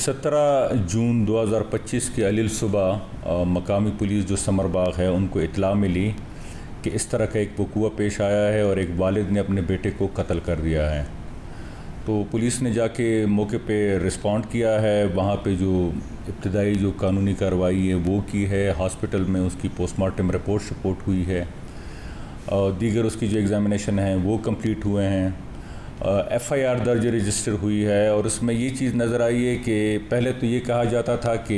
17 जून 2025 की अलील सुबह मकामी पुलिस जो समर बाग है उनको इत्तला मिली कि इस तरह का एक वक़ूआ पेश आया है और एक वालिद ने अपने बेटे को कत्ल कर दिया है। तो पुलिस ने जाके मौके पे रिस्पॉन्ड किया है, वहाँ पे जो इब्तदाई जो कानूनी कार्रवाई है वो की है। हॉस्पिटल में उसकी पोस्टमार्टम रिपोर्ट हुई है और दीगर उसकी जो एग्ज़ामिनेशन है वो कंप्लीट हुए हैं। FIR दर्ज रजिस्टर हुई है और उसमें ये चीज़ नज़र आई है कि पहले तो ये कहा जाता था कि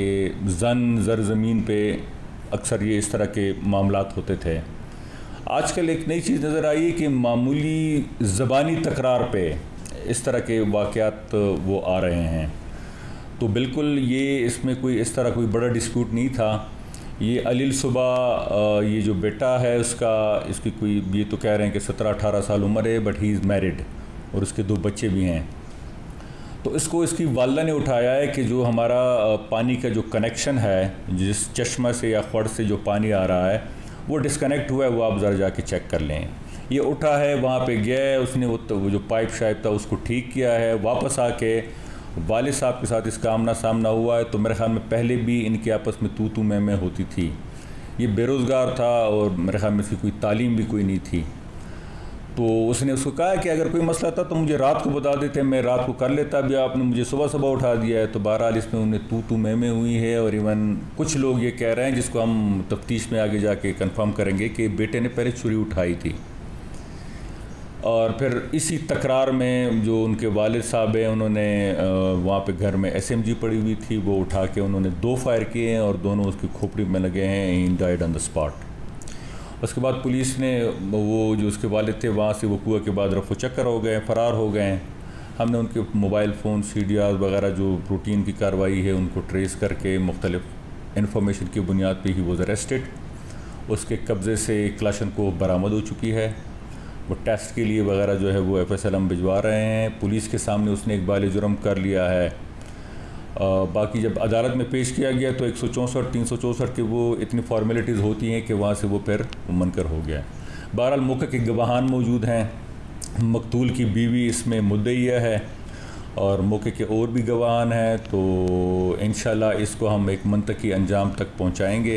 ज़मीन पे अक्सर ये इस तरह के मामलात होते थे। आजकल एक नई चीज़ नज़र आई है कि मामूली ज़बानी तकरार पे इस तरह के वाक़यात वो आ रहे हैं। तो बिल्कुल ये इसमें कोई इस तरह कोई बड़ा डिस्प्यूट नहीं था। ये अलील सुबह ये जो बेटा है इसकी कोई ये तो कह रहे हैं कि 17-18 साल उम्र है, बट ही इज़ मैरिड और उसके 2 बच्चे भी हैं। तो इसको इसकी वालिदा ने उठाया है कि जो हमारा पानी का जो कनेक्शन है, जिस चश्मा से या खड़ से जो पानी आ रहा है वो डिस्कनेक्ट हुआ है, वो आप ज़रा जाके चेक कर लें। ये उठा है, वहाँ पे गया है, उसने वो जो पाइप शाइप था उसको ठीक किया है। वापस आके वालिद साहब के साथ इसका आमना सामना हुआ है। तो मेरे ख्याल में पहले भी इनके आपस में तू मैं होती थी। ये बेरोज़गार था और मेरे ख्याल में इसकी कोई तालीम भी कोई नहीं थी। तो उसने उसको कहा कि अगर कोई मसला था तो मुझे रात को बता देते, मैं रात को कर लेता, अभी आपने मुझे सुबह उठा दिया है। तो बहरहाल इसमें उन्हें तू मैं हुई है। और इवन कुछ लोग ये कह रहे हैं, जिसको हम तफ्तीश में आगे जाके कंफर्म करेंगे, कि बेटे ने पहले छुरी उठाई थी और फिर इसी तकरार में जो उनके वालिद साहब हैं उन्होंने वहाँ पे घर में SMG पड़ी हुई थी, वो उठा के उन्होंने 2 फायर किए हैं और दोनों उसकी खोपड़ी में लगे हैं। He died on the spot. उसके बाद पुलिस ने वो जो उसके वालिद थे वहाँ से वक़ूआ के बाद रफू चक्कर हो गए, फ़रार हो गए। हमने उनके मोबाइल फ़ोन CDR वगैरह जो रूटीन की कार्रवाई है उनको ट्रेस करके मुख्तलिफ इन्फॉर्मेशन की बुनियाद पे ही वॉज अरेस्टेड। उसके कब्ज़े से क्लाशन को बरामद हो चुकी है। वो टेस्ट के लिए वगैरह जो है वो FSL हम भिजवा रहे हैं। पुलिस के सामने उसने एक बाल जुर्म कर लिया है। बाकी जब अदालत में पेश किया गया तो 164, 364 की वो इतनी फॉर्मेलिटीज़ होती हैं कि वहाँ से वो फिर मुनकर हो गया। बहरहाल मौके के गवाहान मौजूद हैं। मकतूल की बीवी इसमें मुद्दईया है और मौके के और भी गवाहान हैं। तो इंशाल्लाह इसको हम एक मंतकी अंजाम तक पहुँचाएँगे।